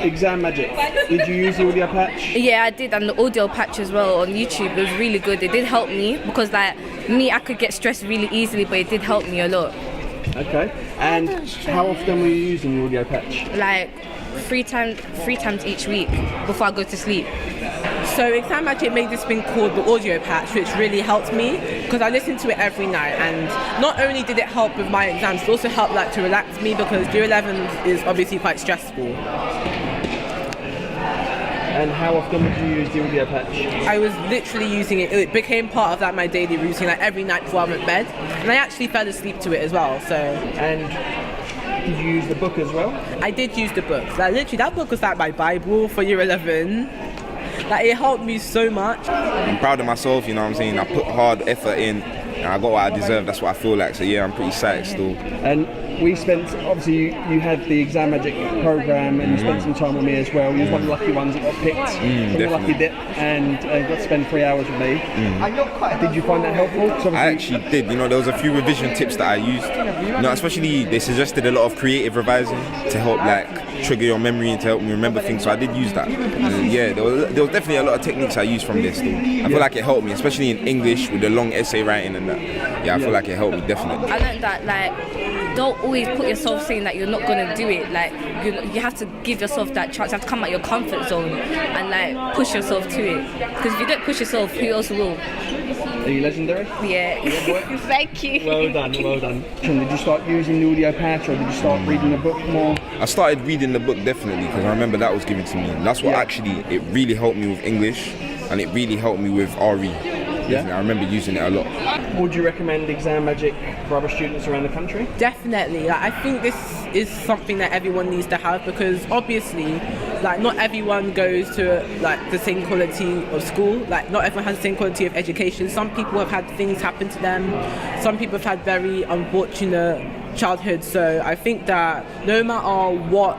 Exam Magic. Did you use the audio patch? Yeah, I did, and the audio patch as well on YouTube. It was really good. It did help me because, like me, I could get stressed really easily, but it did help me a lot. Okay. And how often were you using the audio patch? Like three times each week before I go to sleep. So Exam Magic made this thing called the audio patch, which really helped me because I listened to it every night, and not only did it help with my exams, it also helped like to relax me because year 11 is obviously quite stressful. And how often would you use the audio patch? I was literally using it. It became part of like my daily routine, like every night before I went to bed, and I actually fell asleep to it as well. So. And did you use the book as well? I did use the book. Like literally, that book was like my Bible for year 11. Like it helped me so much. I'm proud of myself, you know what I'm saying? I put hard effort in and I got what I deserve, that's what I feel like. So yeah, I'm pretty excited still. And we spent, obviously you had the Exam Magic program and you spent some time with me as well. You was one of the lucky ones that got picked from the lucky dip and got to spend 3 hours with me. Did you find that helpful? I actually did, you know, there was a few revision tips that I used. You know, especially they suggested a lot of creative revising to help like trigger your memory and to help me remember things, so I did use that. And yeah, there was definitely a lot of techniques I used from this though. I feel like it helped me, especially in English with the long essay writing and that. Yeah, I feel like it helped me definitely. I learned that like don't always put yourself saying that you're not gonna do it. Like you have to give yourself that chance. You have to come out your comfort zone and like push yourself to it. Because if you don't push yourself, who else will? Are you legendary? Yeah. Thank you. Well done, well done. Did you start using the audio patch or did you start reading the book more? I started reading the book definitely because I remember that was given to me. And that's what actually, it really helped me with English and it really helped me with RE. I remember using it a lot. Would you recommend Exam Magic for other students around the country? Definitely. Like, I think this is something that everyone needs to have because obviously, like not everyone goes to like the same quality of school. Like not everyone has the same quality of education. Some people have had things happen to them. Some people have had very unfortunate childhood. So I think that no matter what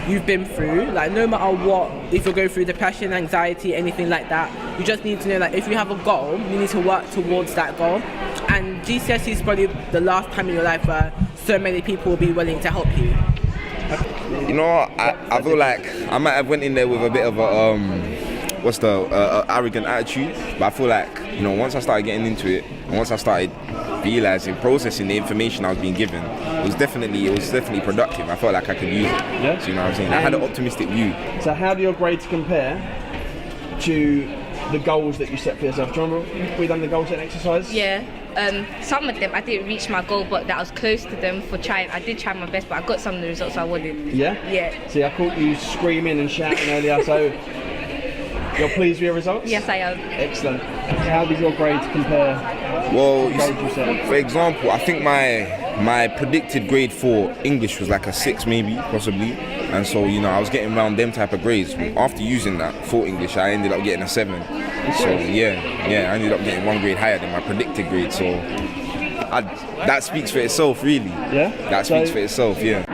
you've been through, like no matter what, if you're going through depression, anxiety, anything like that, you just need to know that if you have a goal, you need to work towards that goal. And GCSE is probably the last time in your life where so many people will be willing to help you. You know, I feel like I might have went in there with a bit of a arrogant attitude, but I feel like, you know, once I started getting into it, and once I started realizing, processing the information I was being given, it was definitely productive. I felt like I could use it. Yeah. So, you know what I'm saying? I had an optimistic view. So how do your grades compare to the goals that you set for yourself? Do you remember we done the goal setting exercise? Yeah. Some of them I didn't reach my goal, but that I was close to them for trying. I did try my best, but I got some of the results I wanted. Yeah? Yeah. See, I caught you screaming and shouting earlier, so you're pleased with your results? Yes, I am. Excellent. How did your grades compare? Well, You set? for example, I think my predicted grade for English was like a 6 maybe, possibly. And so, you know, I was getting around them type of grades. After using that for English, I ended up getting a 7. So yeah, I ended up getting 1 grade higher than my predicted grade. So that speaks for itself, really. Yeah? That speaks for itself, yeah.